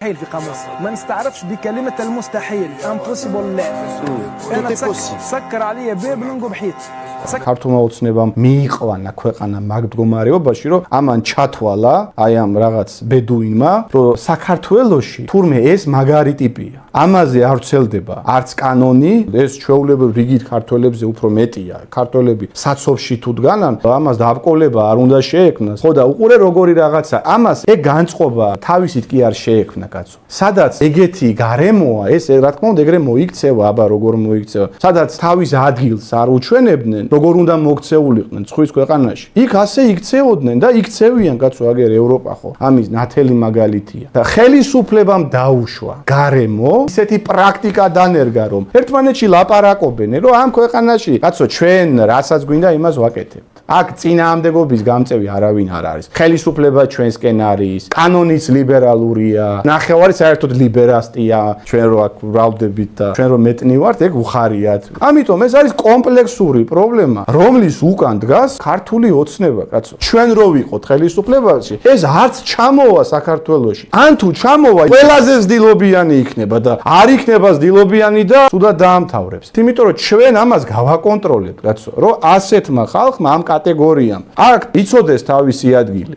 مستحيل في قاموس ما نستعرفش بكلمة المستحيل impossible لا أنا سكر عليا باب ننقب حيط ქართულმა ოცნებამ მიიყვანა ქვეყანა მაგ მდგომარეობაში, რომ ამან ჩათვალა აი ამ რაღაც ბედუინმა, რომ საქართველოში თურმე ეს მაგარი ტიპია. ამაზე არ ვრცელდება არც კანონი, ეს ჩვეულებრივ რიგით ქართველებზე უფრო მეტია. ქართველები საცობში თუ დგანან, ამას დააბკოლება არ უნდა შეექმნას. ხო და უყურე როგორი რაღაცა. ამას ეგ განწყობა თავისით კი არ შეექმნა კაცო. სადაც ეგეთი გარემოა, ეს რა თქმა უნდა ეგრე მოიქცევა, აბა როგორ მოიქცევა. სადაც თავის ადგილს არ უჩვენებდნენ როგორ უნდა მოქცეულიყვნენ ცხვის ქვეყანაში. იქ ასე იქცეოდნენ და იქცევიან კაცო აგერ ევროპა ხო. ამის ნათელი მაგალითია. და ხელისუფლებამ დაუშვა გარემო, ისეთი პრაქტიკა დანერგა რომ ერთმანეთში ლაპარაკობენ, რომ ამ ქვეყანაში კაცო ჩვენ რასაც გვინდა იმას ვაკეთებთ. აქ წინააღმდეგობის გამწევი არავინ არ არის. ხელისუფლება ჩვენსკენ არის, კანონიც ლიბერალურია, ნახევარი საერთოდ ლიბერასტია, ჩვენ რო აქ ვრავდებით და ჩვენ რო მეტნი ვართ, ეგ უხარიათ. ამიტომ ეს არის კომპლექსური პრობლემა, რომლის უკან დგას ქართული ოცნება, კაცო. ჩვენ რო ვიყოთ ხელისუფლებაში, ეს არც ჩამოვა საქართველოში. ან თუ ჩამოვა, ყველაზე ზდილობიანი იქნება და არ იქნება ზდილობიანი და თუნდაც დაამთავრებს. იმიტომ რომ ჩვენ ამას გავაკონტროლებთ, კაცო, რომ ასეთმა ხალხმა ამ კატეგორიამ აქ იცოდეს თავისი ადგილი.